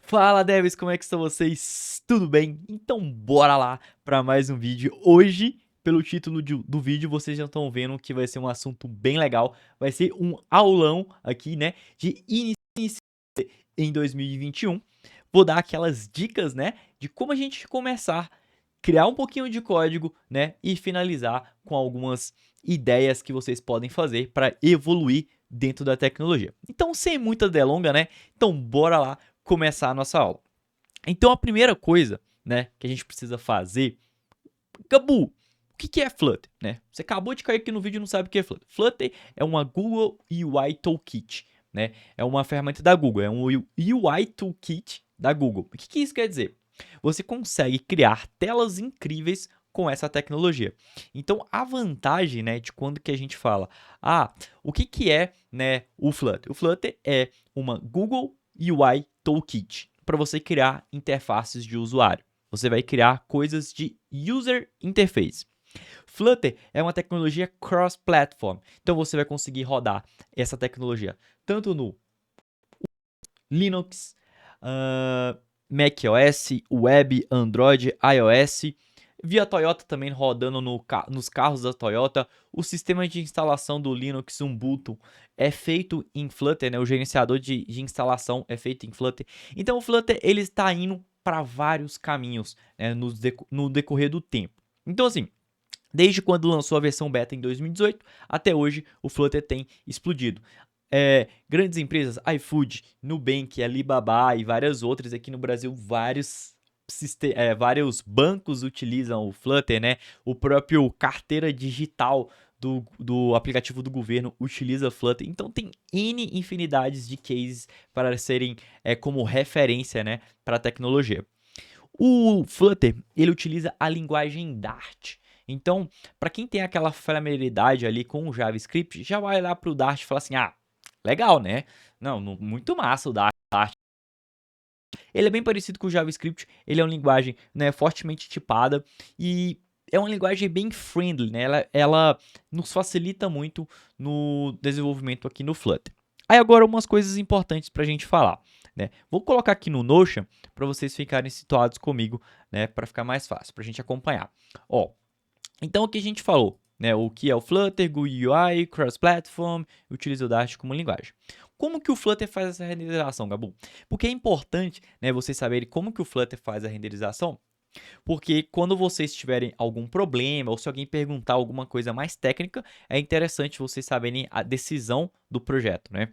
Fala, devs, como é que estão vocês? Tudo bem? Então bora lá para mais um vídeo. Hoje, pelo título do vídeo, vocês já estão vendo que vai ser um assunto bem legal. Vai ser um aulão aqui, né, de início em 2021. Vou dar aquelas dicas, né, de como a gente começar, criar um pouquinho de código, né, e finalizar com algumas ideias que vocês podem fazer para evoluir dentro da tecnologia. Então, sem muita delonga, né? Então, bora lá começar a nossa aula. Então, a primeira coisa, né, que a gente precisa fazer, Gabu, o que é Flutter, né? Você acabou de cair aqui no vídeo e não sabe o que é Flutter. Flutter é uma Google UI Toolkit, né? É uma ferramenta da Google, é um UI Toolkit da Google. O que isso quer dizer? Você consegue criar telas incríveis com essa tecnologia. Então, a vantagem, né, de quando que a gente fala, o que é, né, o Flutter? O Flutter é uma Google UI Toolkit para você criar interfaces de usuário. Você vai criar coisas de user interface. Flutter é uma tecnologia cross-platform, então você vai conseguir rodar essa tecnologia tanto no Linux, macOS, web, Android, iOS, via Toyota também rodando nos carros da Toyota. O sistema de instalação do Linux Ubuntu é feito em Flutter, né? O gerenciador de instalação é feito em Flutter. Então o Flutter ele está indo para vários caminhos, né, no decorrer do tempo. Então assim, desde quando lançou a versão beta em 2018 até hoje, o Flutter tem explodido. Grandes empresas, iFood, Nubank, Alibaba e várias outras aqui no Brasil, vários bancos utilizam o Flutter, né? O próprio carteira digital do aplicativo do governo utiliza Flutter. Então tem N infinidades de cases para serem como referência, né, para a tecnologia. O Flutter, ele utiliza a linguagem Dart. Então, para quem tem aquela familiaridade ali com o JavaScript, já vai lá para o Dart e fala assim, legal, né? Não, muito massa o Dart. Ele é bem parecido com o JavaScript, ele é uma linguagem, né, fortemente tipada e é uma linguagem bem friendly, né? Ela nos facilita muito no desenvolvimento aqui no Flutter. Aí agora umas coisas importantes para a gente falar, né? Vou colocar aqui no Notion para vocês ficarem situados comigo, né? Para ficar mais fácil, para a gente acompanhar. Ó, então o que a gente falou, né? O que é o Flutter, GUI UI, Cross-Platform, utiliza o Dart como linguagem. Como que o Flutter faz essa renderização, Gabu? Porque é importante, né, vocês saberem como que o Flutter faz a renderização, porque quando vocês tiverem algum problema ou se alguém perguntar alguma coisa mais técnica, é interessante vocês saberem a decisão do projeto, né?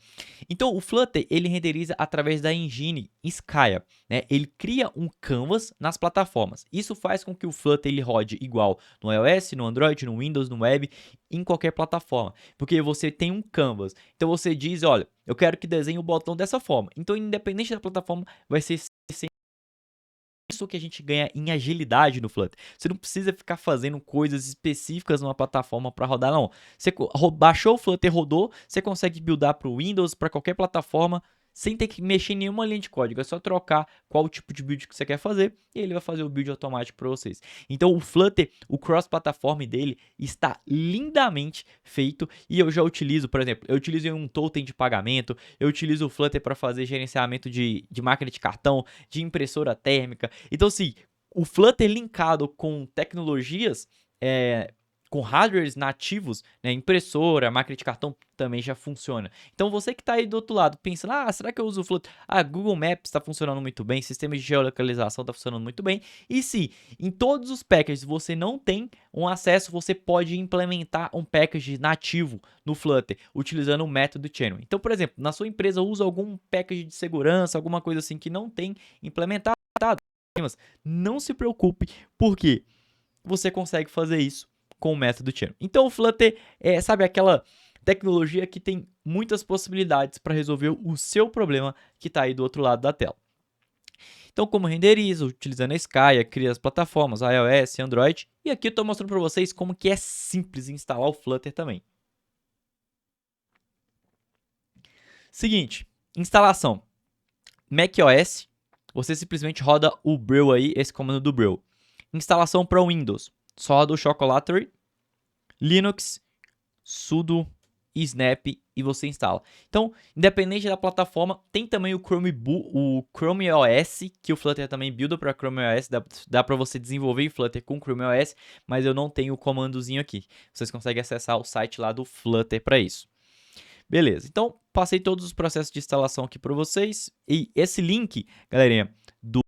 Então, o Flutter, ele renderiza através da engine Skya, né? Ele cria um canvas nas plataformas. Isso faz com que o Flutter ele rode igual no iOS, no Android, no Windows, no web, em qualquer plataforma, porque você tem um canvas. Então, você diz, olha, eu quero que desenhe o botão dessa forma. Então, independente da plataforma, vai ser isso que a gente ganha em agilidade no Flutter. Você não precisa ficar fazendo coisas específicas numa plataforma para rodar, não. Você baixou o Flutter, rodou, você consegue buildar para o Windows, para qualquer plataforma, sem ter que mexer em nenhuma linha de código. É só trocar qual tipo de build que você quer fazer e ele vai fazer o build automático para vocês. Então o Flutter, o cross-platform dele está lindamente feito e eu já utilizo, por exemplo, eu utilizo um totem de pagamento, eu utilizo o Flutter para fazer gerenciamento de máquina de cartão, de impressora térmica. Então, assim, o Flutter linkado com tecnologias, com hardwares nativos, né, impressora, máquina de cartão, também já funciona. Então, você que está aí do outro lado, pensando, será que eu uso o Flutter? Google Maps está funcionando muito bem, sistema de geolocalização está funcionando muito bem. E se em todos os packages você não tem um acesso, você pode implementar um package nativo no Flutter, utilizando o método channel. Então, por exemplo, na sua empresa usa algum package de segurança, alguma coisa assim que não tem implementado, não se preocupe, porque você consegue fazer isso com o método channel. Então o Flutter sabe, aquela tecnologia que tem muitas possibilidades para resolver o seu problema que está aí do outro lado da tela. Então, como renderiza, utilizando a Skya, cria as plataformas iOS, Android, e aqui eu estou mostrando para vocês como que é simples instalar o Flutter também. Seguinte, instalação. macOS, você simplesmente roda o Brew aí, esse comando do Brew. Instalação para Windows, só roda o Chocolately. Linux, sudo Snap e você instala. Então, independente da plataforma, tem também o Chrome OS, que o Flutter também builda para Chrome OS, dá para você desenvolver em Flutter com Chrome OS, mas eu não tenho o comandozinho aqui. Vocês conseguem acessar o site lá do Flutter para isso. Beleza, então passei todos os processos de instalação aqui para vocês, e esse link, galerinha, do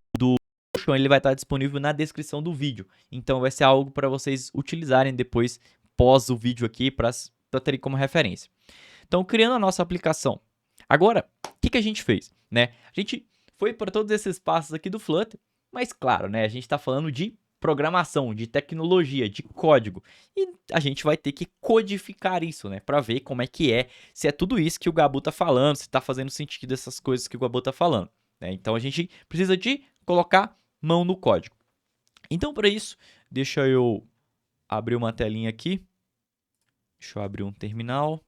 Notion, ele vai estar disponível na descrição do vídeo, então vai ser algo para vocês utilizarem depois, pós o vídeo aqui, para terem como referência. Então, criando a nossa aplicação. Agora, o que a gente fez? Né? A gente foi para todos esses passos aqui do Flutter, mas claro, né, a gente está falando de programação, de tecnologia, de código. E a gente vai ter que codificar isso, né? Para ver como é que é, se é tudo isso que o Gabu tá falando, se tá fazendo sentido essas coisas que o Gabu tá falando. Né? Então a gente precisa de colocar mão no código. Então, para isso, deixa eu abrir uma telinha aqui. Deixa eu abrir um terminal.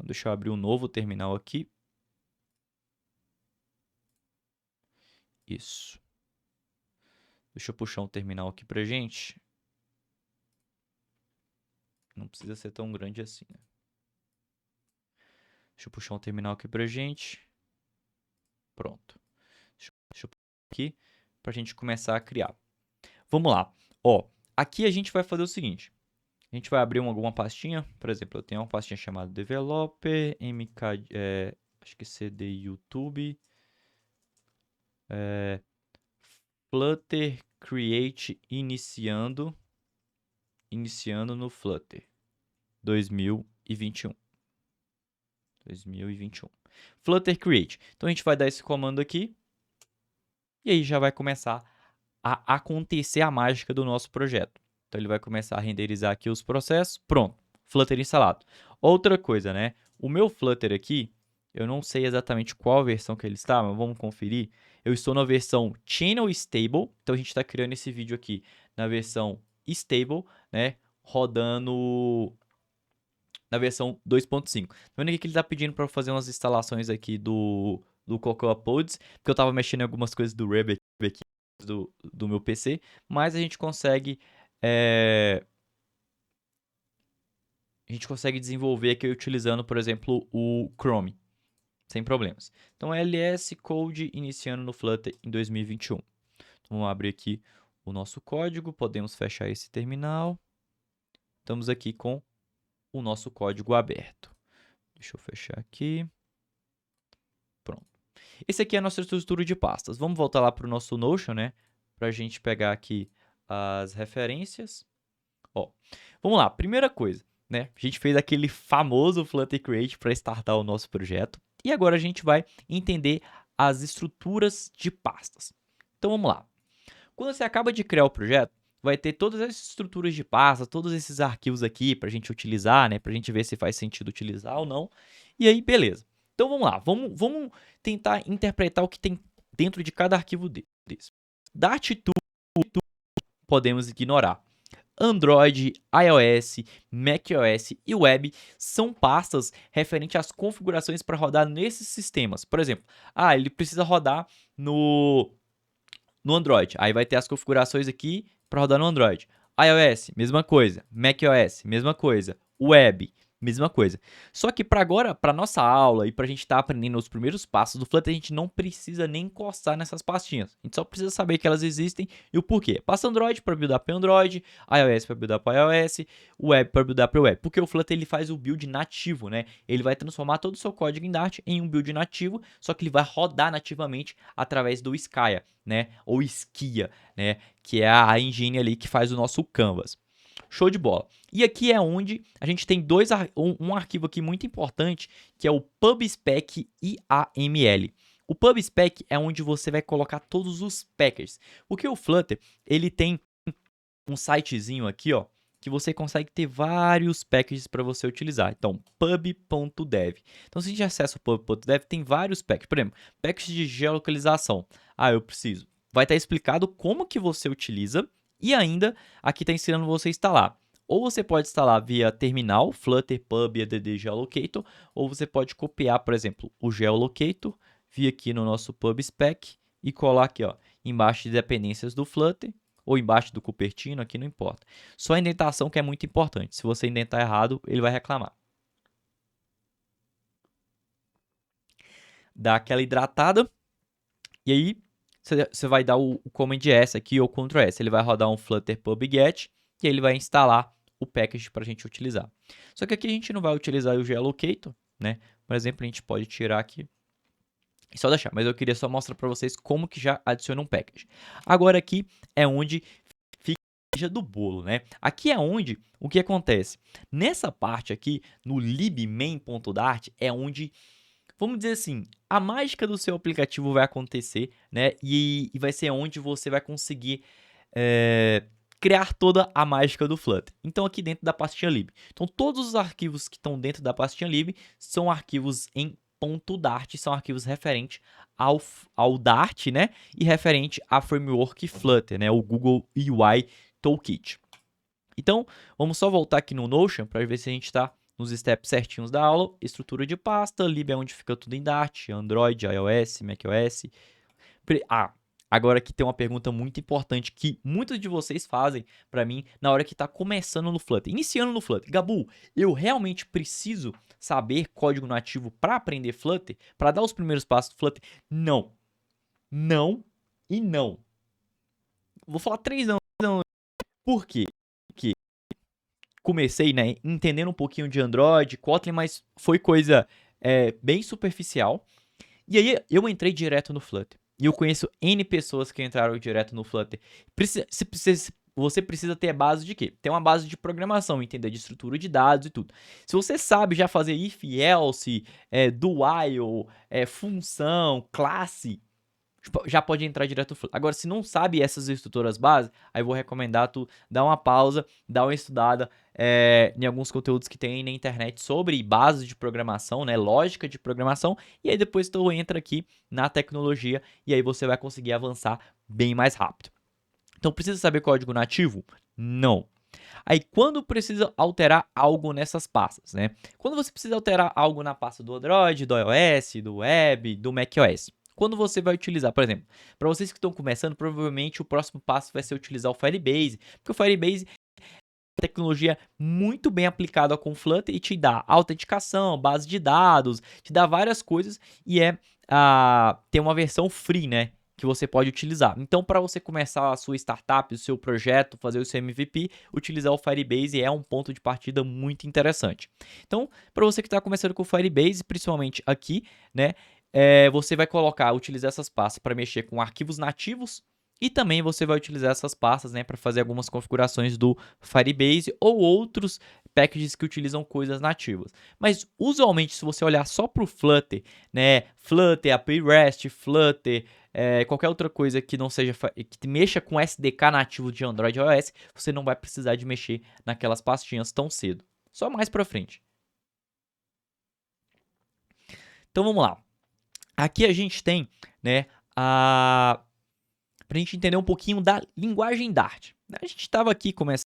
Deixa eu abrir um novo terminal aqui. Isso. Deixa eu puxar um terminal aqui pra gente. Não precisa ser tão grande assim, né? Deixa eu puxar um terminal aqui pra gente. Pronto. Deixa eu puxar aqui pra gente começar a criar. Vamos lá. Ó, aqui a gente vai fazer o seguinte. A gente vai abrir alguma pastinha. Por exemplo, eu tenho uma pastinha chamada Developer, MK, acho que CD YouTube, Flutter Create iniciando no Flutter 2021. Flutter Create. Então a gente vai dar esse comando aqui e aí já vai começar a acontecer a mágica do nosso projeto. Então ele vai começar a renderizar aqui os processos. Pronto, Flutter instalado. Outra coisa, né? O meu Flutter aqui, eu não sei exatamente qual versão que ele está, mas vamos conferir. Eu estou na versão Channel Stable, então a gente está criando esse vídeo aqui na versão Stable, né? Rodando na versão 2.5. Tá vendo aqui que ele está pedindo para fazer umas instalações aqui do Cocoa Pods, porque eu estava mexendo em algumas coisas do Ruby aqui do meu PC, mas a gente consegue desenvolver aqui utilizando, por exemplo, o Chrome, sem problemas. Então, ls code iniciando no Flutter em 2021. Então, vamos abrir aqui o nosso código, podemos fechar esse terminal. Estamos aqui com o nosso código aberto. Deixa eu fechar aqui. Pronto. Esse aqui é a nossa estrutura de pastas. Vamos voltar lá para o nosso Notion, né? Para a gente pegar aqui as referências. Ó, vamos lá. Primeira coisa, né? A gente fez aquele famoso Flutter Create para startar o nosso projeto. E agora a gente vai entender as estruturas de pastas. Então, vamos lá. Quando você acaba de criar o projeto, vai ter todas as estruturas de pasta, todos esses arquivos aqui para a gente utilizar, né? Para a gente ver se faz sentido utilizar ou não. E aí, beleza. Então, vamos lá. Vamos tentar interpretar o que tem dentro de cada arquivo desse. Dart tudo podemos ignorar. Android, iOS, macOS e Web são pastas referentes às configurações para rodar nesses sistemas. Por exemplo, ele precisa rodar no Android. Aí vai ter as configurações aqui para rodar no Android. iOS, mesma coisa. macOS, mesma coisa. Web, mesma coisa. Só que para agora, para nossa aula e para a gente estar aprendendo os primeiros passos do Flutter, a gente não precisa nem encostar nessas pastinhas. A gente só precisa saber que elas existem e o porquê. Pasta Android para buildar para Android, iOS para buildar para iOS, Web para buildar para Web. Porque o Flutter ele faz o build nativo, né? Ele vai transformar todo o seu código em Dart em um build nativo, só que ele vai rodar nativamente através do Skya, né? Ou Skia, né? Que é a engine ali que faz o nosso canvas. Show de bola. E aqui é onde a gente tem um arquivo aqui muito importante, que é o PubSpec IAML. O PubSpec é onde você vai colocar todos os packers. Porque o Flutter, ele tem um sitezinho aqui, ó, que você consegue ter vários packages para você utilizar. Então, pub.dev. Então, se a gente acessa o pub.dev, tem vários packages. Por exemplo, packages de geolocalização. Eu preciso. Vai estar explicado como que você utiliza e ainda aqui está ensinando você a instalar. Ou você pode instalar via terminal, Flutter Pub add geolocator, ou você pode copiar, por exemplo, o geolocator, vir aqui no nosso PubSpec e colar aqui, ó, embaixo de dependências do Flutter, ou embaixo do Cupertino, aqui não importa. Só a indentação que é muito importante. Se você indentar errado, ele vai reclamar. Dá aquela hidratada, e aí você vai dar o Command S aqui ou Ctrl S. Ele vai rodar um Flutter pub-get e aí ele vai instalar o package para a gente utilizar. Só que aqui a gente não vai utilizar o geolocator, né? Por exemplo, a gente pode tirar aqui e só deixar, mas eu queria só mostrar para vocês como que já adiciona um package. Agora aqui é onde fica a cereja do bolo, né? Aqui é onde o que acontece. Nessa parte aqui, no libmain.dart, é onde, vamos dizer assim, a mágica do seu aplicativo vai acontecer, né? E vai ser onde você vai conseguir criar toda a mágica do Flutter. Então aqui dentro da pastinha lib. Então todos os arquivos que estão dentro da pastinha lib são arquivos em .dart, são arquivos referentes ao Dart, né? E referente à framework Flutter, né? O Google UI Toolkit. Então, vamos só voltar aqui no Notion para ver se a gente está nos steps certinhos da aula. Estrutura de pasta, lib é onde fica tudo em Dart, Android, iOS, macOS. Agora aqui tem uma pergunta muito importante que muitos de vocês fazem para mim na hora que está começando no Flutter, iniciando no Flutter. Gabu, eu realmente preciso saber código nativo para aprender Flutter, para dar os primeiros passos do Flutter? Não. Não e não. Vou falar 3 não. Por quê? Porque comecei, né, entendendo um pouquinho de Android, Kotlin, mas foi coisa bem superficial. E aí eu entrei direto no Flutter. E eu conheço N pessoas que entraram direto no Flutter. Você precisa ter a base de quê? Ter uma base de programação, entender de estrutura de dados e tudo. Se você sabe já fazer if, else, do while, função, classe, já pode entrar direto no Flutter. Agora, se não sabe essas estruturas básicas, aí eu vou recomendar tu dar uma pausa, dar uma estudada em alguns conteúdos que tem na internet sobre bases de programação, né, lógica de programação, e aí depois tu entra aqui na tecnologia e aí você vai conseguir avançar bem mais rápido. Então, precisa saber código nativo? Não. Aí, quando precisa alterar algo nessas pastas, né? Quando você precisa alterar algo na pasta do Android, do iOS, do Web, do macOS, quando você vai utilizar, por exemplo, para vocês que estão começando, provavelmente o próximo passo vai ser utilizar o Firebase, porque o Firebase é uma tecnologia muito bem aplicada com Flutter e te dá autenticação, base de dados, te dá várias coisas e tem uma versão free, né? Que você pode utilizar. Então, para você começar a sua startup, o seu projeto, fazer o seu MVP, utilizar o Firebase é um ponto de partida muito interessante. Então, para você que está começando com o Firebase, principalmente aqui, né, você vai utilizar essas pastas para mexer com arquivos nativos e também você vai utilizar essas pastas, né, para fazer algumas configurações do Firebase ou outros packages que utilizam coisas nativas. Mas usualmente, se você olhar só para o Flutter, né, Flutter, API REST, Flutter, qualquer outra coisa que não seja que mexa com SDK nativo de Android e iOS, você não vai precisar de mexer naquelas pastinhas tão cedo. Só mais para frente. Então vamos lá. Aqui a gente tem, né, para a gente entender um pouquinho da linguagem Dart. A gente estava aqui começando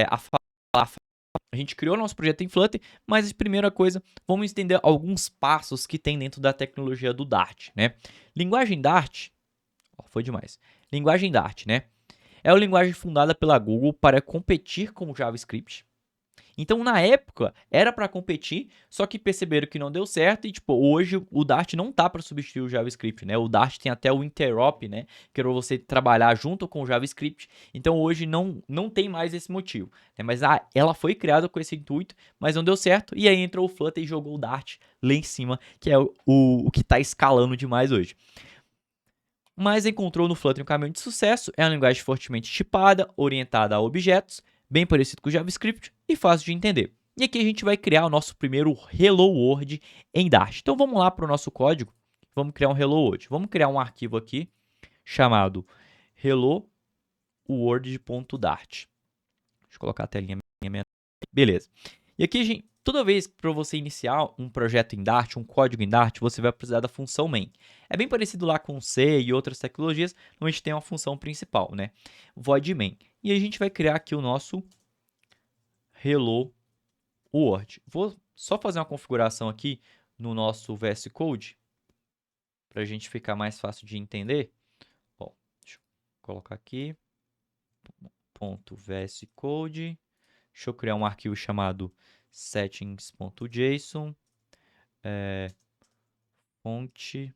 a falar, a gente criou nosso projeto em Flutter, mas a primeira coisa, vamos entender alguns passos que tem dentro da tecnologia do Dart, né? Linguagem Dart, foi demais. Linguagem Dart, né? É uma linguagem fundada pela Google para competir com o JavaScript. Então, na época, era para competir, só que perceberam que não deu certo e, tipo, hoje o Dart não tá para substituir o JavaScript, né? O Dart tem até o interop, né? Que é pra você trabalhar junto com o JavaScript. Então, hoje não tem mais esse motivo, né? Mas ela foi criada com esse intuito, mas não deu certo. E aí entrou o Flutter e jogou o Dart lá em cima, que é o que tá escalando demais hoje. Mas encontrou no Flutter um caminho de sucesso, é uma linguagem fortemente tipada, orientada a objetos, bem parecido com o JavaScript e fácil de entender. E aqui a gente vai criar o nosso primeiro Hello World em Dart. Então vamos lá para o nosso código, vamos criar um Hello World. Vamos criar um arquivo aqui chamado hello world.dart. Deixa eu colocar a telinha menor. Beleza. E aqui, gente, toda vez para você iniciar um projeto em Dart, um código em Dart, você vai precisar da função main. É bem parecido lá com C e outras tecnologias, onde a gente tem uma função principal, né? Void main. E a gente vai criar aqui o nosso Hello World. Vou só fazer uma configuração aqui no nosso VS Code, para a gente ficar mais fácil de entender. Bom, deixa eu colocar aqui. .vscode. Deixa eu criar um arquivo chamado settings.json. Fonte.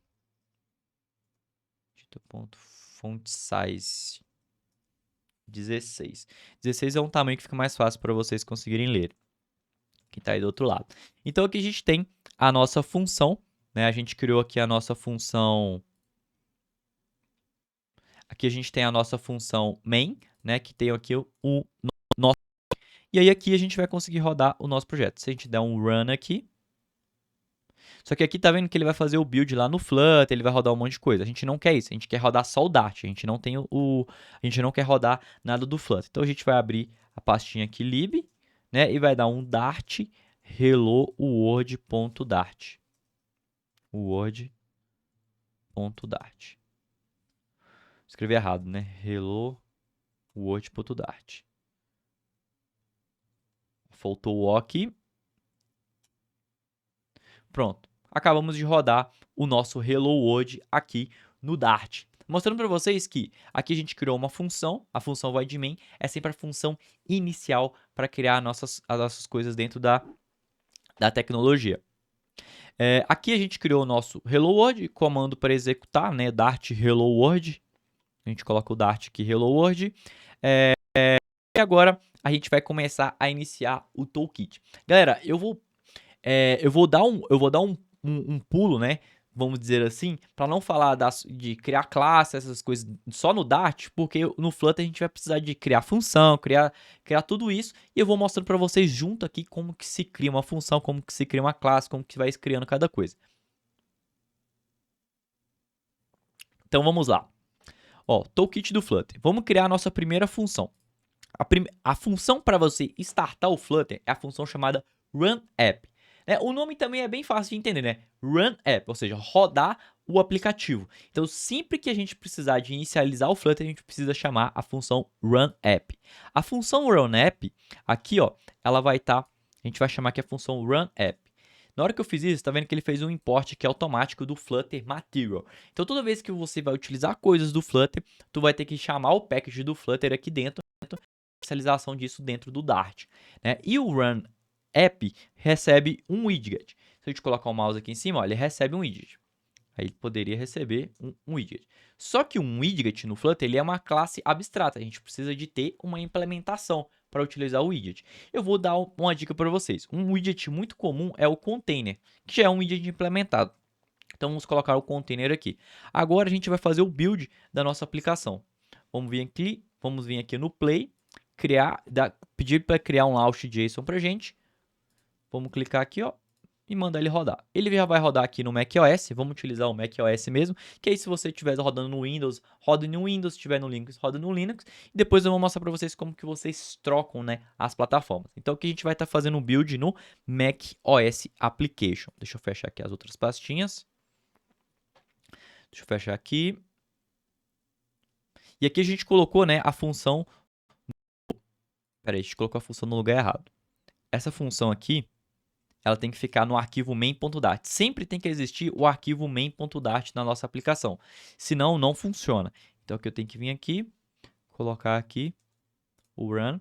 Font size 16. 16 é um tamanho que fica mais fácil para vocês conseguirem ler. Que está aí do outro lado. Então aqui a gente tem a nossa função, né? A gente criou aqui a nossa função. Aqui a gente tem a nossa função main, né? Que tem aqui o nosso. E aí aqui a gente vai conseguir rodar o nosso projeto. Se a gente der um run aqui. Só que aqui tá vendo que ele vai fazer o build lá no Flutter, ele vai rodar um monte de coisa. A gente não quer isso, a gente quer rodar só o Dart. A gente não tem a gente não quer rodar nada do Flutter. Então a gente vai abrir a pastinha aqui lib, né? E vai dar um dart hello world.dart. Word.dart. Escrevi errado, né? Hello world.dart. Faltou o O aqui. Pronto. Acabamos de rodar o nosso Hello World aqui no Dart. Mostrando para vocês que aqui a gente criou uma função, a função void_main é sempre a função inicial para criar as nossas coisas dentro da tecnologia. Aqui a gente criou o nosso Hello World, comando para executar, né? Dart Hello World. A gente coloca o Dart aqui Hello World. E agora a gente vai começar a iniciar o toolkit. Galera, eu vou dar um pulo, né? Vamos dizer assim, para não falar de criar classe, essas coisas só no Dart, porque no Flutter a gente vai precisar de criar função, criar tudo isso, e eu vou mostrando para vocês junto aqui como que se cria uma função, como que se cria uma classe, como que vai criando cada coisa. Então vamos lá. Ó, toolkit do Flutter. Vamos criar a nossa primeira função. A função para você startar o Flutter é a função chamada runApp. O nome também é bem fácil de entender, né? runApp, ou seja, rodar o aplicativo. Então, sempre que a gente precisar de inicializar o Flutter, a gente precisa chamar a função runApp. A função runApp, aqui, ó, ela vai estar, a gente vai chamar aqui a função runApp. Na hora que eu fiz isso, tá vendo que ele fez um import que é automático do Flutter Material. Então, toda vez que você vai utilizar coisas do Flutter, tu vai ter que chamar o package do Flutter aqui dentro, inicialização disso dentro do Dart, né? E o runApp recebe um widget. Se a gente colocar o mouse aqui em cima, ó, ele recebe um widget. Aí ele poderia receber um widget. Só que um widget no Flutter ele é uma classe abstrata. A gente precisa de ter uma implementação para utilizar o widget. Eu vou dar uma dica para vocês. Um widget muito comum é o container, que já é um widget implementado. Então vamos colocar o container aqui. Agora a gente vai fazer o build da nossa aplicação. Vamos vir aqui no play, pedir para criar um launch.json para a gente. Vamos clicar aqui, ó, e mandar ele rodar. Ele já vai rodar aqui no macOS, vamos utilizar o macOS mesmo, que aí se você estiver rodando no Windows, roda no Windows, se estiver no Linux, roda no Linux. E depois eu vou mostrar para vocês como que vocês trocam, né, as plataformas. Então aqui a gente vai estar fazendo um build no macOS Application. Deixa eu fechar aqui as outras pastinhas. Deixa eu fechar aqui. E aqui a gente colocou, né, a função. Peraí, a gente colocou a função no lugar errado. Essa função aqui, ela tem que ficar no arquivo main.dart. Sempre tem que existir o arquivo main.dart na nossa aplicação. Senão, não funciona. Então, aqui eu tenho que vir aqui, colocar aqui o run,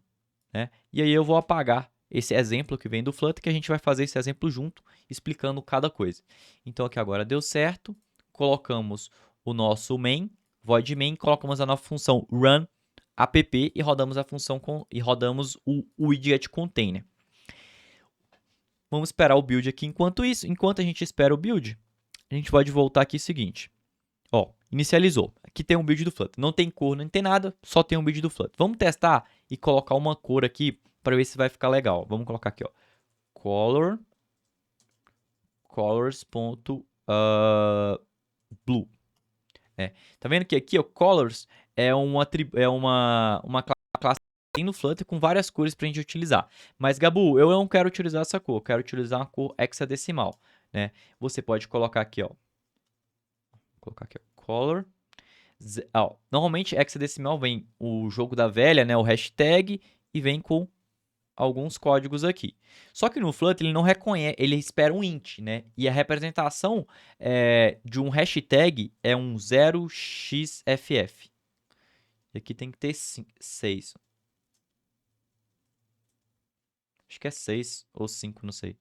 né? E aí eu vou apagar esse exemplo que vem do Flutter, que a gente vai fazer esse exemplo junto, explicando cada coisa. Então, aqui agora deu certo. Colocamos o nosso main, void main, colocamos a nossa função run app e rodamos a função rodamos o widget container. Vamos esperar o build aqui. Enquanto a gente espera o build, a gente pode voltar aqui o seguinte. Ó, inicializou. Aqui tem um build do Flutter. Não tem cor, não tem nada, só tem um build do Flutter. Vamos testar e colocar uma cor aqui para ver se vai ficar legal. Vamos colocar aqui, ó, colors.blue. Tá vendo que aqui, ó, colors é uma classe que tem no Flutter com várias cores para a gente utilizar. Mas, Gabu, eu não quero utilizar essa cor, eu quero utilizar uma cor hexadecimal, né? Você pode colocar aqui, ó. Vou colocar aqui, ó, color. Ó, normalmente, hexadecimal vem o jogo da velha, né? O hashtag e vem com alguns códigos aqui. Só que no Flutter ele não reconhece, ele espera um int, né? E a representação de um hashtag é um 0xff. E aqui tem que ter 6. Acho que é 6 ou 5, não sei.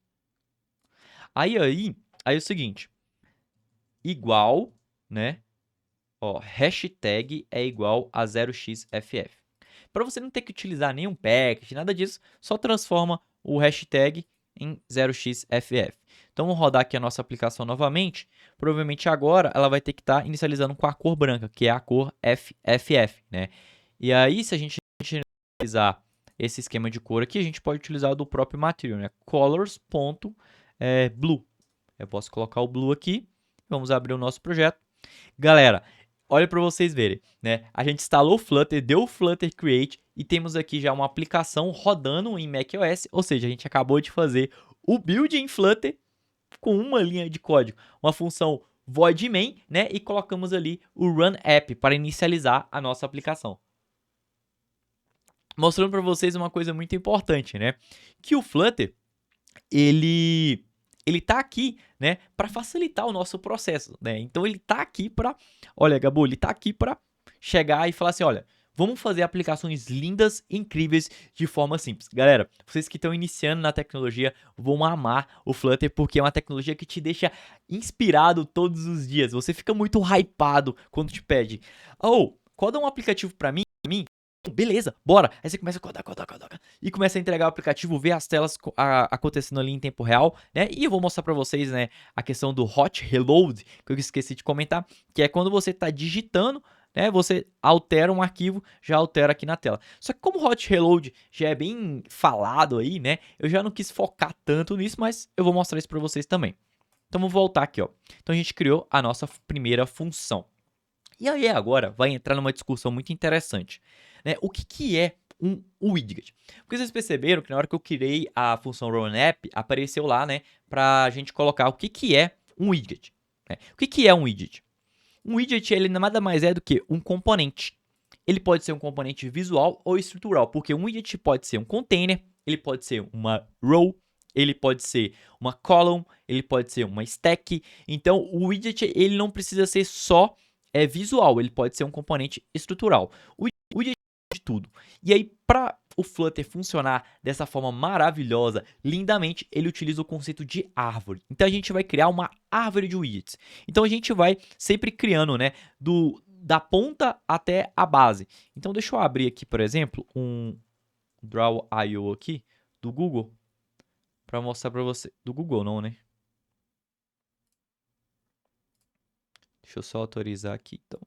Aí é o seguinte. Igual, né? Ó, hashtag é igual a 0xFF. Para você não ter que utilizar nenhum package, nada disso, só transforma o hashtag em 0xFF. Então, vamos rodar aqui a nossa aplicação novamente. Provavelmente agora ela vai ter que estar inicializando com a cor branca, que é a cor FFF, né? E aí, se a gente utilizar esse esquema de cor aqui, a gente pode utilizar do próprio material, né? Colors.blue. Eu posso colocar o blue aqui. Vamos abrir o nosso projeto. Galera, olha para vocês verem, né? A gente instalou o Flutter, deu o Flutter Create e temos aqui já uma aplicação rodando em macOS, ou seja, a gente acabou de fazer o build em Flutter com uma linha de código, uma função void main, né? E colocamos ali o run app para inicializar a nossa aplicação. Mostrando para vocês uma coisa muito importante, né? Que o Flutter, ele tá aqui, né, para facilitar o nosso processo, né? Então ele tá aqui para, olha, Gabo, ele tá aqui para chegar e falar assim, olha, vamos fazer aplicações lindas, incríveis de forma simples. Galera, vocês que estão iniciando na tecnologia vão amar o Flutter porque é uma tecnologia que te deixa inspirado todos os dias. Você fica muito hypado quando te pede, coda um aplicativo para mim. Beleza, bora. Aí você começa a codar, e começa a entregar o aplicativo, ver as telas acontecendo ali em tempo real, né? E eu vou mostrar para vocês, né, a questão do hot reload, que eu esqueci de comentar, que é quando você está digitando, né, você altera um arquivo, já altera aqui na tela. Só que como o hot reload já é bem falado aí, né, eu já não quis focar tanto nisso, mas eu vou mostrar isso para vocês também. Então vamos voltar aqui, ó. Então a gente criou a nossa primeira função. E aí agora vai entrar numa discussão muito interessante, né? O que é um widget? Porque vocês perceberam que na hora que eu criei a função runApp, apareceu lá, né, pra gente colocar o que é um widget, né? O que é um widget? Um widget, ele nada mais é do que um componente. Ele pode ser um componente visual ou estrutural, porque um widget pode ser um container, ele pode ser uma row, ele pode ser uma column, ele pode ser uma stack. Então, o widget, ele não precisa ser só visual, ele pode ser um componente estrutural. O widget é de tudo. E aí, para o Flutter funcionar dessa forma maravilhosa, lindamente, ele utiliza o conceito de árvore. Então, a gente vai criar uma árvore de widgets. Então, a gente vai sempre criando, né, da ponta até a base. Então, deixa eu abrir aqui, por exemplo, um Draw.io aqui do Google para mostrar para você. Do Google não, né? Deixa eu só autorizar aqui, então.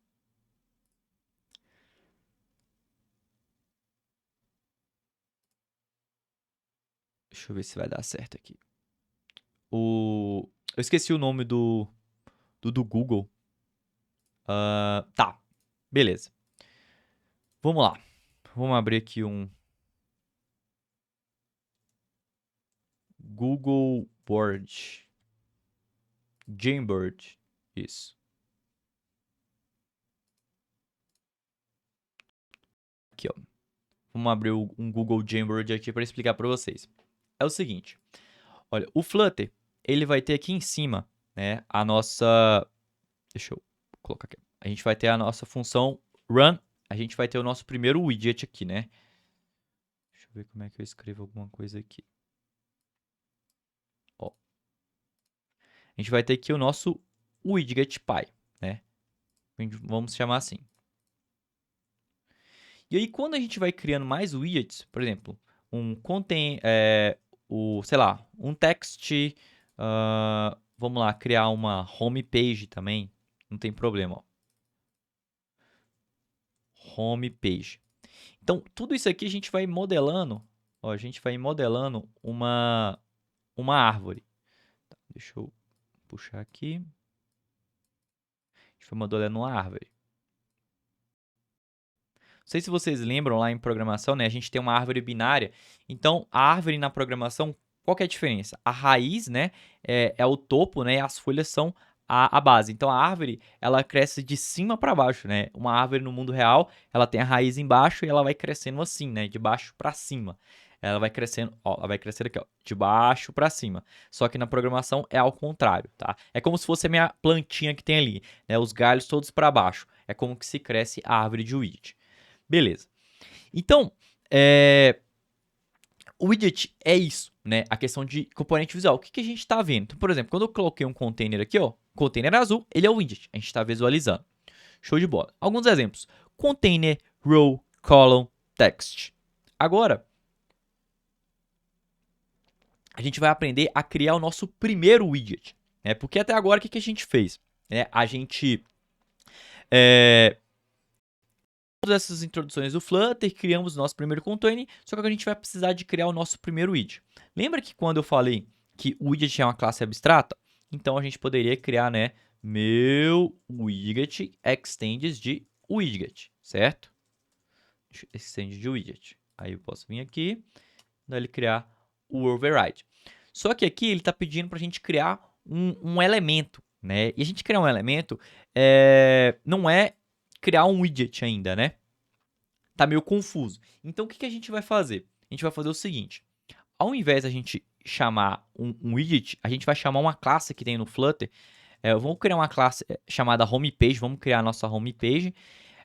Deixa eu ver se vai dar certo aqui. Eu esqueci o nome do Google. Tá, beleza. Vamos lá. Vamos abrir aqui um Google Board. Jamboard. Isso. Aqui, ó. Vamos abrir um Google Jamboard aqui para explicar para vocês. É o seguinte. Olha, o Flutter, ele vai ter aqui em cima, né, a nossa... Deixa eu colocar aqui. A gente vai ter a nossa função run. A gente vai ter o nosso primeiro widget aqui, né? Deixa eu ver como é que eu escrevo alguma coisa aqui. Ó. A gente vai ter aqui o nosso widget py, né? Vamos chamar assim. E aí, quando a gente vai criando mais widgets, por exemplo, um content, sei lá, um text, vamos lá, criar uma home page também, não tem problema, ó. Home page. Então, tudo isso aqui a gente vai modelando, ó, a gente vai modelando uma árvore. Tá, deixa eu puxar aqui. A gente vai modelando uma árvore. Não sei se vocês lembram lá em programação, né? A gente tem uma árvore binária. Então, a árvore na programação, qual que é a diferença? A raiz, né, é o topo, né? E as folhas são a base. Então, a árvore, ela cresce de cima para baixo, né? Uma árvore no mundo real, ela tem a raiz embaixo e ela vai crescendo assim, né? De baixo para cima. Ela vai crescendo, ó, ela vai crescer aqui, ó, de baixo para cima. Só que na programação é ao contrário, tá? É como se fosse a minha plantinha que tem ali, né? Os galhos todos para baixo. É como que se cresce a árvore de widget. Beleza. Então, O widget é isso, né? A questão de componente visual. O que a gente está vendo? Então, por exemplo, quando eu coloquei um container aqui, ó, container azul, ele é o widget. A gente está visualizando. Show de bola. Alguns exemplos. Container, row, column, text. Agora, a gente vai aprender a criar o nosso primeiro widget, né? Porque até agora, o que a gente fez? A gente... todas essas introduções do Flutter, criamos o nosso primeiro container, só que agora a gente vai precisar de criar o nosso primeiro widget. Lembra que quando eu falei que o widget é uma classe abstrata? Então, a gente poderia criar, né, meu widget extends de widget, certo? Extend de widget. Aí eu posso vir aqui, daí ele criar o override. Só que aqui ele está pedindo para a gente criar um elemento, né? E a gente criar um elemento não é criar um widget ainda, né? Tá meio confuso. Então, o que a gente vai fazer? A gente vai fazer o seguinte. Ao invés da gente chamar um widget, a gente vai chamar uma classe que tem no Flutter. Vamos criar uma classe chamada homepage. Vamos criar a nossa homepage.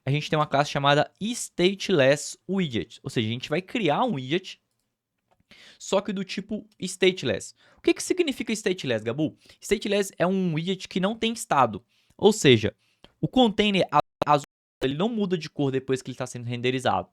A gente tem uma classe chamada statelessWidget. Ou seja, a gente vai criar um widget, só que do tipo stateless. O que significa stateless, Gabu? Stateless é um widget que não tem estado. Ou seja, o container azul ele não muda de cor depois que ele está sendo renderizado.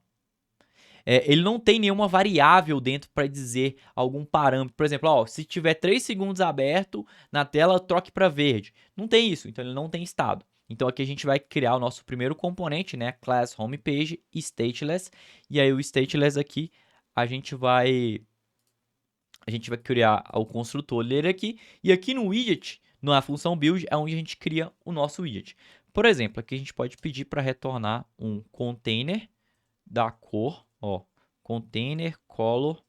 Ele não tem nenhuma variável dentro para dizer algum parâmetro. Por exemplo, ó, se tiver 3 segundos aberto na tela, troque para verde. Não tem isso, então ele não tem estado. Então aqui a gente vai criar o nosso primeiro componente, né? Class homepage stateless. E aí o stateless aqui a gente vai criar o construtor dele aqui. E aqui no widget, na função build, é onde a gente cria o nosso widget. Por exemplo, aqui a gente pode pedir para retornar um container da cor, ó, container colors.blue.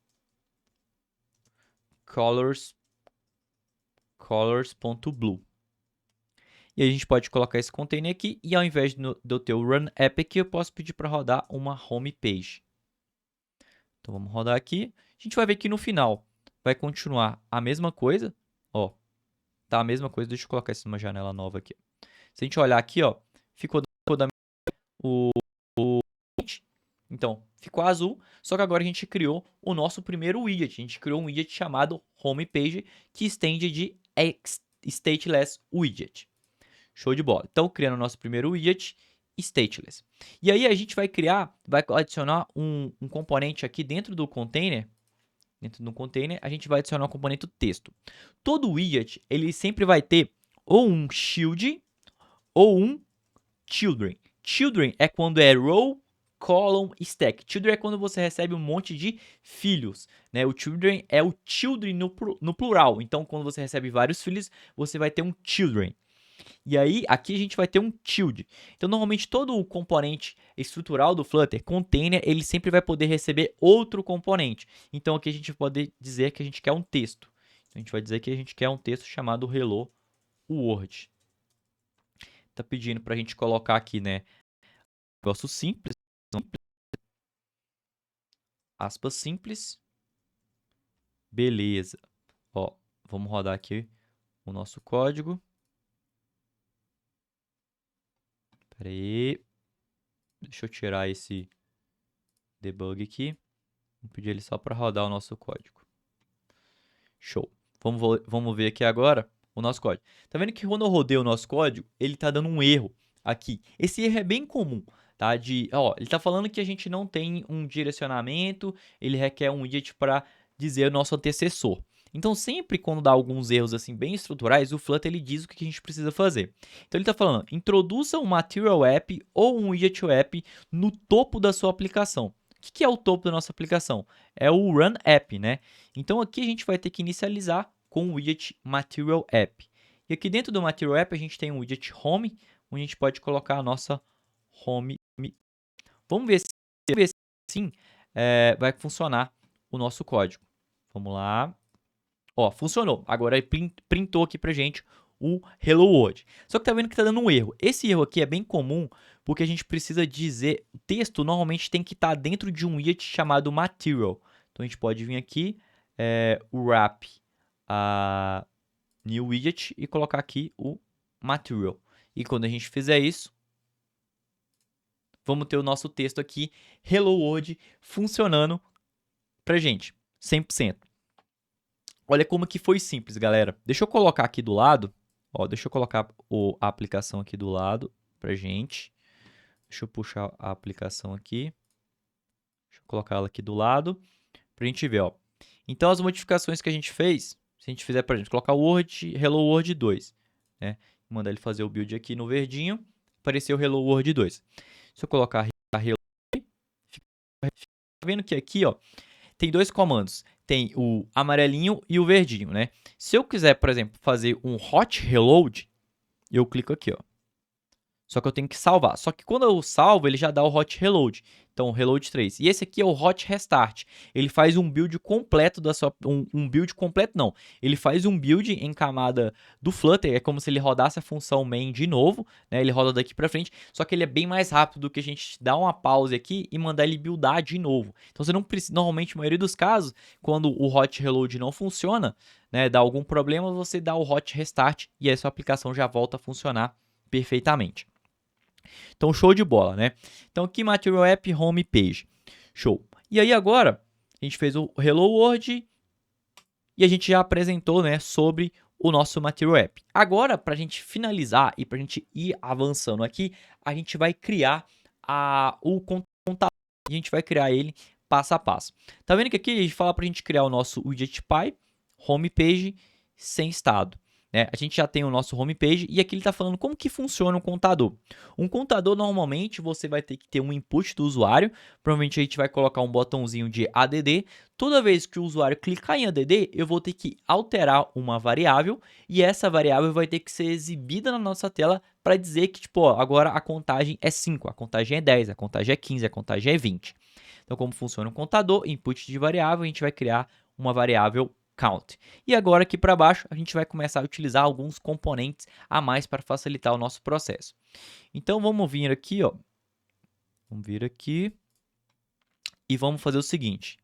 E a gente pode colocar esse container aqui e ao invés de eu ter o run app aqui, eu posso pedir para rodar uma home page. Então vamos rodar aqui. A gente vai ver que no final vai continuar a mesma coisa, ó. Tá a mesma coisa, deixa eu colocar isso numa janela nova aqui. Se a gente olhar aqui, ó, ficou da o então, ficou azul, só que agora a gente criou o nosso primeiro widget. A gente criou um widget chamado homepage, que estende de stateless widget. Show de bola. Então, criando o nosso primeiro widget, stateless. E aí a gente vai adicionar um componente aqui dentro do container. Dentro do container, a gente vai adicionar um componente texto. Todo widget, ele sempre vai ter ou um shield ou um children. Children é quando é row, column, stack. Children é quando você recebe um monte de filhos, né? O children é o children no plural. Então, quando você recebe vários filhos, você vai ter um children. E aí, aqui a gente vai ter um child. Então, normalmente, todo o componente estrutural do Flutter, container, ele sempre vai poder receber outro componente. Então, aqui a gente pode dizer que a gente quer um texto. Então, a gente vai dizer que a gente quer um texto chamado Hello World. Tá pedindo para a gente colocar aqui, né? Negócio simples. Aspas simples. Beleza. Ó, vamos rodar aqui o nosso código. Espera aí. Deixa eu tirar esse debug aqui. Vou pedir ele só para rodar o nosso código. Show. Vamos ver aqui agora o nosso código. Tá vendo que quando eu rodei o nosso código, ele tá dando um erro aqui. Esse erro é bem comum, tá? Ele tá falando que a gente não tem um direcionamento, ele requer um widget para dizer o nosso antecessor. Então, sempre quando dá alguns erros assim bem estruturais, o Flutter ele diz o que a gente precisa fazer. Então, ele está falando, introduza um Material App ou um Widget App no topo da sua aplicação. O que é o topo da nossa aplicação? É o Run App, né? Então, aqui a gente vai ter que inicializar com o widget Material App. E aqui dentro do Material App, a gente tem um widget Home, onde a gente pode colocar a nossa Home. Vamos ver se assim vai funcionar o nosso código. Vamos lá. Ó, funcionou. Agora ele printou aqui pra gente o Hello World. Só que tá vendo que tá dando um erro. Esse erro aqui é bem comum porque a gente precisa dizer... O texto normalmente tem que estar dentro de um widget chamado Material. Então, a gente pode vir aqui, wrap new widget e colocar aqui o Material. E quando a gente fizer isso, vamos ter o nosso texto aqui, Hello World, funcionando pra gente. 100%. Olha como que foi simples, galera. Deixa eu colocar aqui do lado. Ó, deixa eu colocar a aplicação aqui do lado pra gente. Deixa eu puxar a aplicação aqui. Deixa eu colocar ela aqui do lado pra gente ver, ó. Então, as modificações que a gente fez, se a gente fizer, por exemplo, colocar Word, Hello World 2, né? Mandar ele fazer o build aqui no verdinho, apareceu Hello World 2. Se eu colocar Hello, fica vendo que aqui, ó, tem dois comandos. Tem o amarelinho e o verdinho, né? Se eu quiser, por exemplo, fazer um hot reload, eu clico aqui, ó. Só que eu tenho que salvar. Só que quando eu salvo, ele já dá o hot reload. Então, reload 3. E esse aqui é o hot restart. Ele faz um build completo da sua... Um build completo, não. Ele faz um build em camada do Flutter. É como se ele rodasse a função main de novo, né? Ele roda daqui pra frente. Só que ele é bem mais rápido do que a gente dar uma pause aqui e mandar ele buildar de novo. Então, você não precisa... Normalmente, na maioria dos casos, quando o hot reload não funciona, né? Dá algum problema, você dá o hot restart e aí sua aplicação já volta a funcionar perfeitamente. Então, show de bola, né? Então, aqui, Material App Home Page. Show. E aí, agora, a gente fez o Hello World e a gente já apresentou, né, sobre o nosso Material App. Agora, para a gente finalizar e para a gente ir avançando aqui, a gente vai criar o contador. A gente vai criar ele passo a passo. Tá vendo que aqui a gente fala para a gente criar o nosso widget py, homepage, sem estado. A gente já tem o nosso homepage e aqui ele está falando como que funciona um contador. Um contador, normalmente, você vai ter que ter um input do usuário. Provavelmente a gente vai colocar um botãozinho de ADD. Toda vez que o usuário clicar em ADD, eu vou ter que alterar uma variável e essa variável vai ter que ser exibida na nossa tela para dizer que, tipo, ó, agora a contagem é 5, a contagem é 10, a contagem é 15, a contagem é 20. Então, como funciona um contador, input de variável, a gente vai criar uma variável count. E agora aqui para baixo, a gente vai começar a utilizar alguns componentes a mais para facilitar o nosso processo. Então, vamos vir aqui, ó. Vamos vir aqui e vamos fazer o seguinte.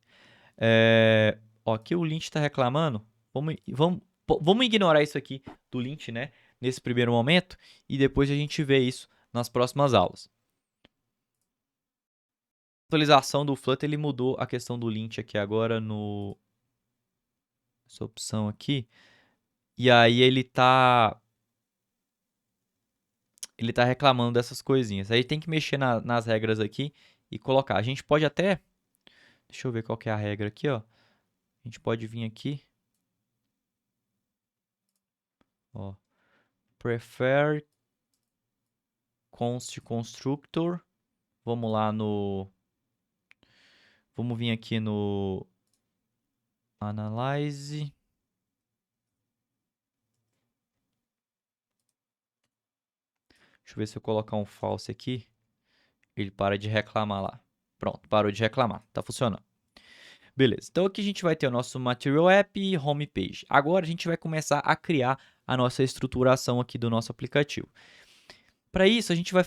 Ó, aqui o Lynch está reclamando. Vamos ignorar isso aqui do Lynch, né? Nesse primeiro momento. E depois a gente vê isso nas próximas aulas. A atualização do Flutter, ele mudou a questão do Lynch aqui agora no... Essa opção aqui. E aí ele tá reclamando dessas coisinhas. Aí tem que mexer nas regras aqui e colocar. A gente pode até... Deixa eu ver qual que é a regra aqui, ó. A gente pode vir aqui. Ó. Prefer const constructor. Vamos lá no... Vamos vir aqui no... Analyze. Deixa eu ver se eu colocar um false aqui. Ele para de reclamar lá. Pronto, parou de reclamar. Tá funcionando. Beleza, então aqui a gente vai ter o nosso Material App e Homepage. Agora a gente vai começar a criar a nossa estruturação aqui do nosso aplicativo. Para isso, a gente vai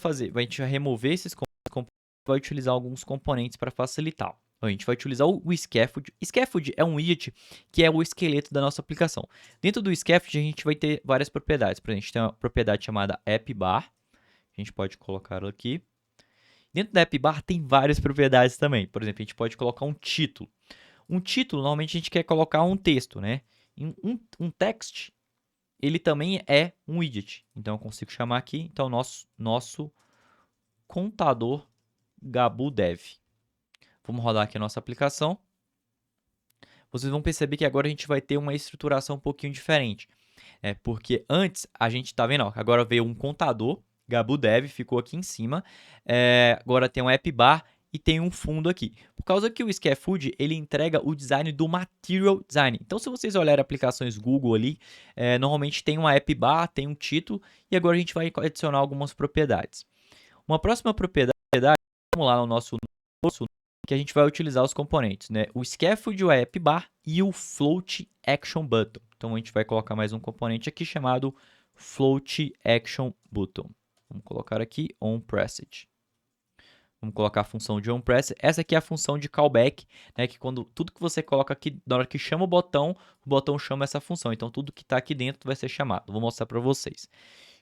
remover esses componentes, vai utilizar alguns componentes para facilitar. A gente vai utilizar o Scaffold. Scaffold é um widget que é o esqueleto da nossa aplicação. Dentro do Scaffold, a gente vai ter várias propriedades. Por exemplo, a gente tem uma propriedade chamada AppBar. A gente pode colocar ela aqui. Dentro da AppBar tem várias propriedades também. Por exemplo, a gente pode colocar um título. Um título, normalmente a gente quer colocar um texto, né? Um text, ele também é um widget. Então, eu consigo chamar aqui, então, nosso contador GabuDev. Vamos rodar aqui a nossa aplicação. Vocês vão perceber que agora a gente vai ter uma estruturação um pouquinho diferente. Porque antes, a gente tá vendo, ó, agora veio um contador, GabuDev, ficou aqui em cima. Agora tem um AppBar e tem um fundo aqui. Por causa que o Scaffold, ele entrega o design do Material Design. Então, se vocês olharem aplicações Google ali, normalmente tem uma AppBar, tem um título, e agora a gente vai adicionar algumas propriedades. Uma próxima propriedade, vamos lá no nosso que a gente vai utilizar os componentes, né? O Scaffold, o AppBar e o Float Action Button. Então, a gente vai colocar mais um componente aqui chamado Float Action Button. Vamos colocar aqui onPressed. Vamos colocar a função de onPressed. Essa aqui é a função de callback, né? Que quando tudo que você coloca aqui, na hora que chama o botão chama essa função. Então, tudo que está aqui dentro vai ser chamado. Vou mostrar para vocês.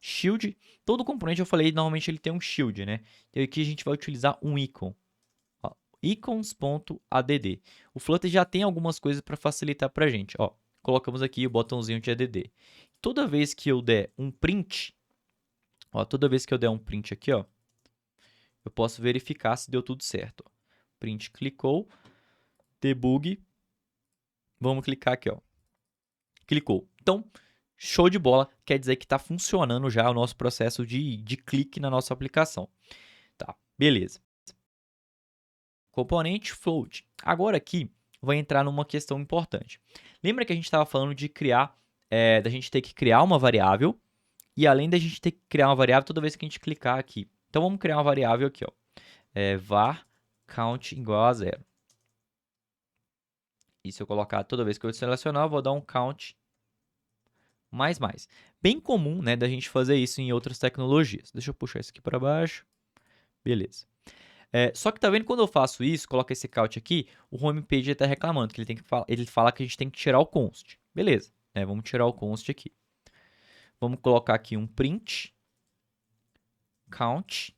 Shield, todo componente eu falei, normalmente ele tem um shield, né? E aqui a gente vai utilizar um ícone. icons.add. O Flutter já tem algumas coisas para facilitar para a gente. Ó, colocamos aqui o botãozinho de add. Toda vez que eu der um print, ó, toda vez que eu der um print aqui, ó, eu posso verificar se deu tudo certo. Ó. Print clicou, debug, vamos clicar aqui, ó. Clicou. Então, show de bola, quer dizer que está funcionando já o nosso processo de clique na nossa aplicação. Tá, beleza. Componente float. Agora aqui vai entrar numa questão importante. Lembra que a gente estava falando de criar, da gente ter que criar uma variável e além da gente ter que criar uma variável toda vez que a gente clicar aqui. Então vamos criar uma variável aqui, ó, var count igual a 0. E se eu colocar toda vez que eu selecionar, eu vou dar um count mais. Bem comum, né, da gente fazer isso em outras tecnologias. Deixa eu puxar isso aqui para baixo. Beleza. Só que tá vendo quando eu faço isso, coloco esse count aqui, o homepage está reclamando, que ele fala que a gente tem que tirar o const. Beleza, né? Vamos tirar o const aqui. Vamos colocar aqui um print, count,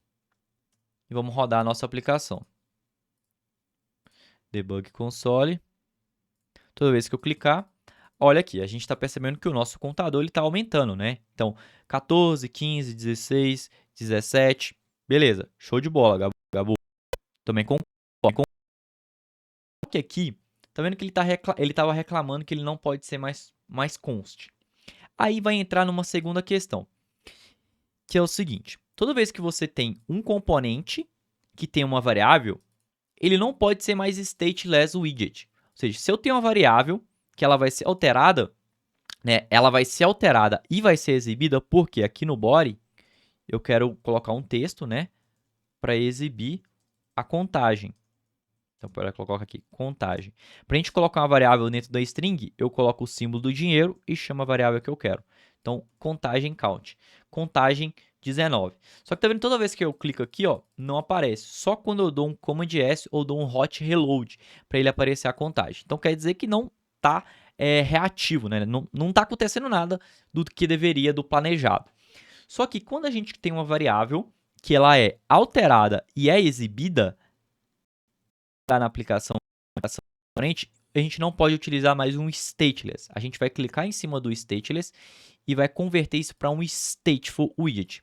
e vamos rodar a nossa aplicação. Debug console. Toda vez que eu clicar, olha aqui, a gente está percebendo que o nosso contador está aumentando, né? Então, 14, 15, 16, 17, beleza, show de bola, Gabu. Também concordo. Que aqui, tá vendo que ele estava reclamando que ele não pode ser mais const. Aí vai entrar numa segunda questão, que é o seguinte: toda vez que você tem um componente que tem uma variável, ele não pode ser mais stateless widget. Ou seja, se eu tenho uma variável que ela vai ser alterada, né? Ela vai ser alterada e vai ser exibida porque aqui no body eu quero colocar um texto, né, para exibir a contagem. Então, para colocar aqui, contagem. Para a gente colocar uma variável dentro da string, eu coloco o símbolo do dinheiro e chamo a variável que eu quero. Então, contagem count. Contagem 19. Só que tá vendo, toda vez que eu clico aqui, ó, não aparece. Só quando eu dou um command S ou dou um hot reload para ele aparecer a contagem. Então, quer dizer que não está reativo, né? Não está acontecendo nada do que deveria, do planejado. Só que quando a gente tem uma variável que ela é alterada e é exibida, na aplicação, a gente não pode utilizar mais um stateless. A gente vai clicar em cima do stateless e vai converter isso para um stateful widget.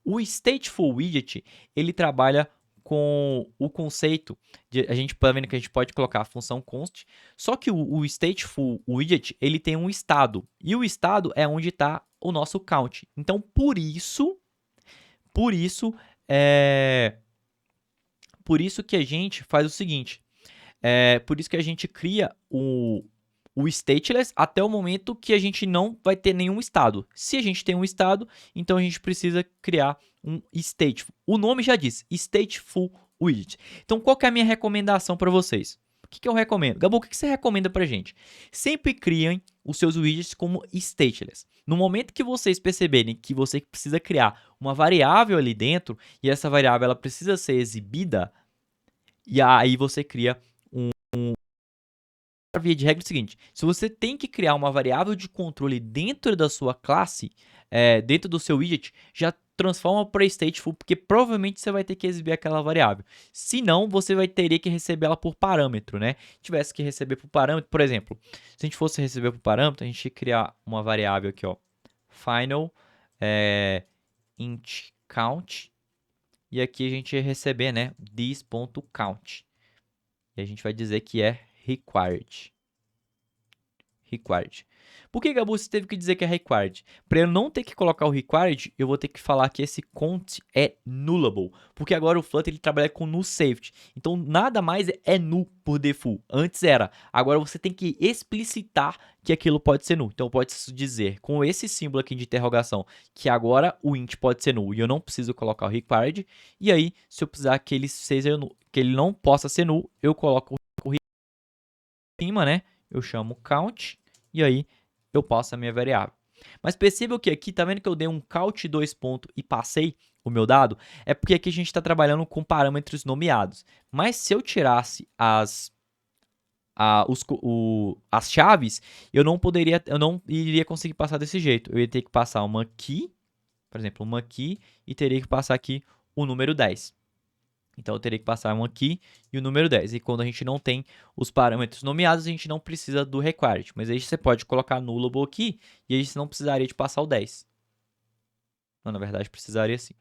O stateful widget, ele trabalha com o conceito de, a gente está vendo que a gente pode colocar a função const, só que o stateful widget, ele tem um estado, e o estado é onde está o nosso count. Então, por isso que a gente faz o seguinte, por isso que a gente cria o stateless até o momento que a gente não vai ter nenhum estado. Se a gente tem um estado, então a gente precisa criar um stateful. O nome já diz, stateful widget. Então, qual que é a minha recomendação para vocês? O que eu recomendo? Gabu, o que você recomenda para a gente? Sempre criem os seus widgets como stateless. No momento que vocês perceberem que você precisa criar uma variável ali dentro, e essa variável ela precisa ser exibida, e aí você cria a via de regra é o seguinte: se você tem que criar uma variável de controle dentro da sua classe, dentro do seu widget, já transforma para stateful, porque provavelmente você vai ter que exibir aquela variável. Se não, você vai ter que receber ela por parâmetro, né? Se tivesse que receber por parâmetro, por exemplo, se a gente fosse receber por parâmetro, a gente ia criar uma variável aqui, ó, final int count, e aqui a gente ia receber, né, this.count. E a gente vai dizer que é required. Por que, Gabu, você teve que dizer que é required? Para eu não ter que colocar o required, eu vou ter que falar que esse count é nullable. Porque agora o Flutter ele trabalha com null safety. Então, nada mais é null por default. Antes era. Agora você tem que explicitar que aquilo pode ser null. Então, pode dizer com esse símbolo aqui de interrogação que agora o int pode ser null e eu não preciso colocar o required. E aí, se eu precisar que ele seja null, que ele não possa ser null, eu coloco o required em cima, né? Eu chamo count e aí eu passo a minha variável. Mas perceba que aqui, tá vendo que eu dei um count 2 pontos e passei o meu dado? É porque aqui a gente está trabalhando com parâmetros nomeados. Mas se eu tirasse as chaves, eu não iria conseguir passar desse jeito. Eu ia ter que passar uma aqui, por exemplo, uma aqui, e teria que passar aqui o número 10. Então, eu teria que passar um aqui e o número 10. E quando a gente não tem os parâmetros nomeados, a gente não precisa do required. Mas aí você pode colocar nullable aqui e aí você não precisaria de passar o 10. Não, na verdade, precisaria sim.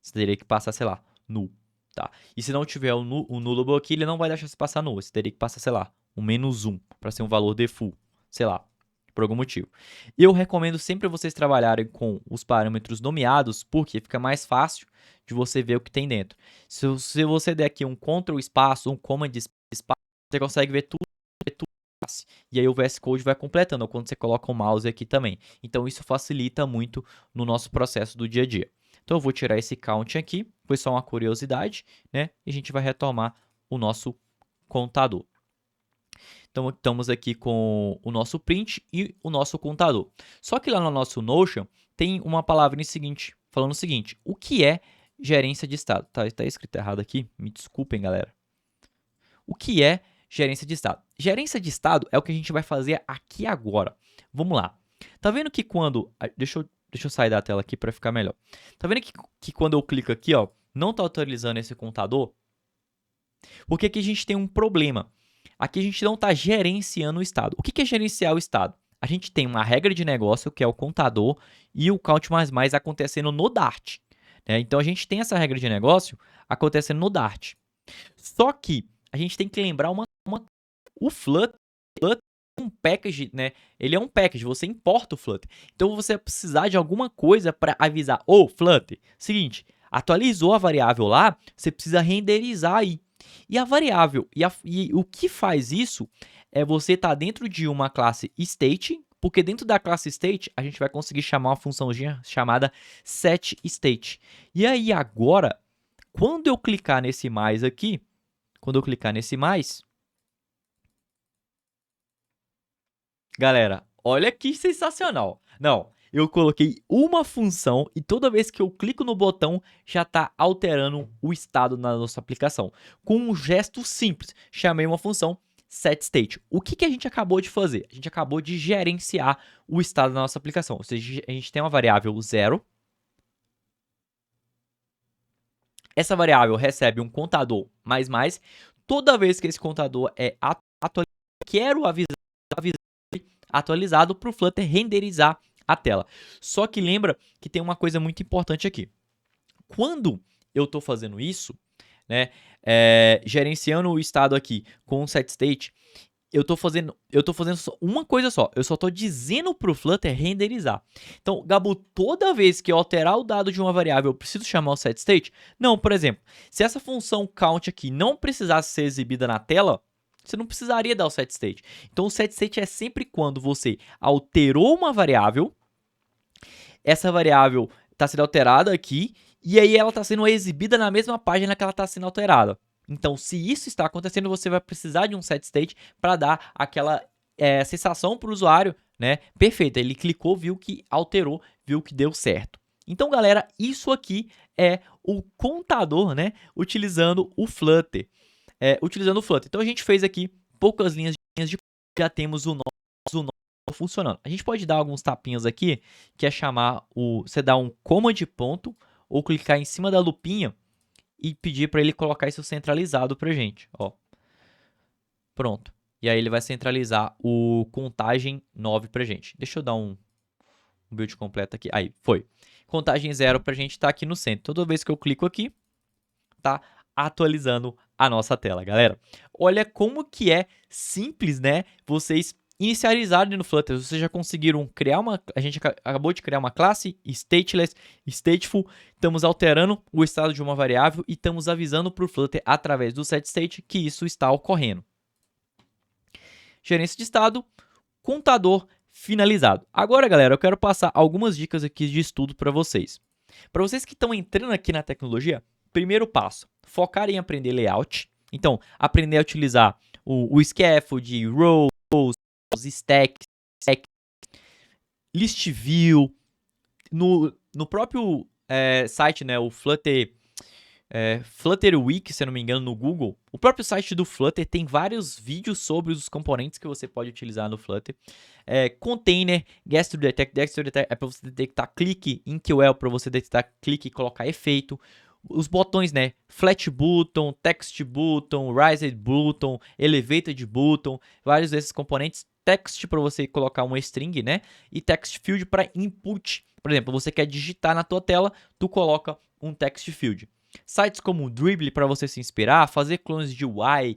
Você teria que passar, sei lá, null. Tá? E se não tiver o nullable aqui, ele não vai deixar você passar null. Você teria que passar, sei lá, um -1 para ser um valor default. Sei lá, por algum motivo. Eu recomendo sempre vocês trabalharem com os parâmetros nomeados, porque fica mais fácil de você ver o que tem dentro. Se você der aqui um Ctrl espaço, um Command espaço, você consegue ver tudo. E aí o VS Code vai completando, quando você coloca o mouse aqui também. Então isso facilita muito no nosso processo do dia a dia. Então eu vou tirar esse count aqui, foi só uma curiosidade, né? E a gente vai retomar o nosso contador. Então estamos aqui com o nosso print e o nosso contador. Só que lá no nosso Notion tem uma palavra seguinte, falando o seguinte: o que é gerência de estado? Tá escrito errado aqui, me desculpem, galera. O que é gerência de estado? Gerência de estado é o que a gente vai fazer aqui agora. Vamos lá. Tá vendo que quando... Deixa eu sair da tela aqui para ficar melhor. Tá vendo que quando eu clico aqui, ó, não tá atualizando esse contador? Porque aqui a gente tem um problema. Aqui a gente não está gerenciando o estado. O que é gerenciar o estado? A gente tem uma regra de negócio, que é o contador, e o count mais acontecendo no Dart. Né? Então, a gente tem essa regra de negócio acontecendo no Dart. Só que a gente tem que lembrar o Flutter é um package, né? Ele é um package, você importa o Flutter. Então, você vai precisar de alguma coisa para avisar. Ô, Flutter, seguinte, atualizou a variável lá, você precisa renderizar aí. E a variável, e o que faz isso é você estar dentro de uma classe state, porque dentro da classe state a gente vai conseguir chamar uma funçãozinha chamada setState. E aí agora, quando eu clicar nesse mais aqui, galera, olha que sensacional. Não, eu coloquei uma função e toda vez que eu clico no botão já está alterando o estado na nossa aplicação. Com um gesto simples, chamei uma função setState. O que a gente acabou de fazer? A gente acabou de gerenciar o estado da nossa aplicação. Ou seja, a gente tem uma variável 0. Essa variável recebe um contador mais. Toda vez que esse contador é atualizado, quero avisar atualizado para o Flutter renderizar a tela. Só que lembra que tem uma coisa muito importante aqui. Quando eu estou fazendo isso, né, gerenciando o estado aqui com o setState, eu estou fazendo só uma coisa só. Eu só estou dizendo para o Flutter renderizar. Então, Gabu, toda vez que eu alterar o dado de uma variável, eu preciso chamar o setState? Não, por exemplo, se essa função count aqui não precisasse ser exibida na tela, você não precisaria dar o setState. Então, o setState é sempre quando você alterou uma variável, essa variável está sendo alterada aqui, e aí ela está sendo exibida na mesma página que ela está sendo alterada. Então, se isso está acontecendo, você vai precisar de um setState para dar aquela sensação para o usuário, né? Perfeito, ele clicou, viu que alterou, viu que deu certo. Então, galera, isso aqui é o contador, né? Utilizando o Flutter. Então, a gente fez aqui poucas linhas de já temos o nosso funcionando. A gente pode dar alguns tapinhas aqui, que é chamar você dá um command ponto ou clicar em cima da lupinha e pedir para ele colocar isso centralizado pra gente, ó. Pronto. E aí ele vai centralizar o contagem 9 pra gente. Deixa eu dar um build completo aqui. Aí, foi. Contagem 0 pra gente tá aqui no centro. Toda vez que eu clico aqui, tá atualizando a nossa tela, galera. Olha como que é simples, né? Vocês inicializarem no Flutter. Vocês já conseguiram criar a gente acabou de criar uma classe stateless, stateful. Estamos alterando o estado de uma variável e estamos avisando para o Flutter através do setState que isso está ocorrendo. Gerência de estado, contador finalizado. Agora, galera, eu quero passar algumas dicas aqui de estudo para vocês. Para vocês que estão entrando aqui na tecnologia, primeiro passo, focar em aprender layout. Então, aprender a utilizar o scaffold, rows, stacks, list view. No próprio site, né, o Flutter Week, se eu não me engano, no Google, o próprio site do Flutter tem vários vídeos sobre os componentes que você pode utilizar no Flutter. Container, Guest Detect é para você detectar clique, Inkwell para você detectar clique e colocar efeito. os botões, né? Flat button, text button, raised button, elevated button, vários desses componentes. Text para você colocar uma string, né? E text field para input. Por exemplo, você quer digitar na tua tela, tu coloca um text field. Sites como o Dribbble para você se inspirar, fazer clones de UI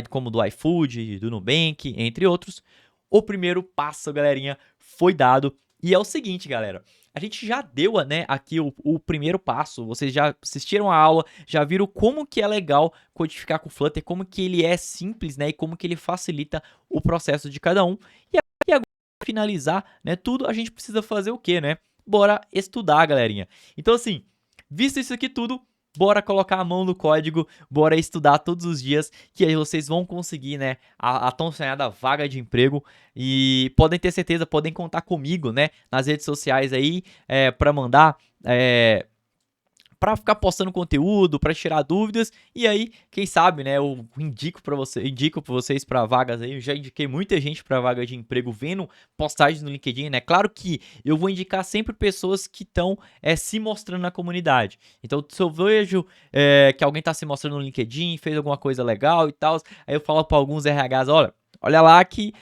como do iFood, do Nubank, entre outros. O primeiro passo, galerinha, foi dado. E é o seguinte, galera. A gente já deu, né, aqui o primeiro passo. Vocês já assistiram a aula, já viram como que é legal codificar com o Flutter, como que ele é simples, né, e como que ele facilita o processo de cada um. E agora, para finalizar, né, tudo, a gente precisa fazer o quê, né? Bora estudar, galerinha. Então, assim, visto isso aqui tudo, bora colocar a mão no código, bora estudar todos os dias, que aí vocês vão conseguir, né, a tão sonhada vaga de emprego. E podem ter certeza, podem contar comigo, né, nas redes sociais aí, para mandar, para ficar postando conteúdo, para tirar dúvidas. E aí, quem sabe, né, eu indico para vocês para vagas aí. Eu já indiquei muita gente para vaga de emprego vendo postagens no LinkedIn, né? Claro que eu vou indicar sempre pessoas que estão se mostrando na comunidade. Então, se eu vejo que alguém está se mostrando no LinkedIn, fez alguma coisa legal e tal, aí eu falo para alguns RHs, olha lá que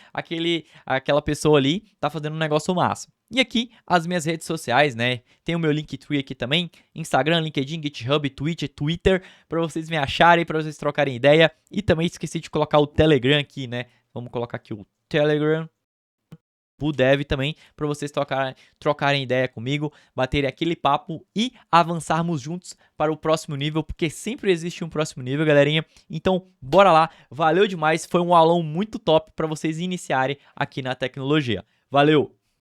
aquela pessoa ali tá fazendo um negócio massa. E aqui, as minhas redes sociais, né? Tem o meu Linktree aqui também, Instagram, LinkedIn, GitHub, Twitch, Twitter, para vocês me acharem, para vocês trocarem ideia. E também esqueci de colocar o Telegram aqui, né? Vamos colocar aqui o Telegram, o Dev também, para vocês trocarem ideia comigo, baterem aquele papo e avançarmos juntos para o próximo nível, porque sempre existe um próximo nível, galerinha. Então, bora lá. Valeu demais, foi um aulão muito top para vocês iniciarem aqui na tecnologia. Valeu!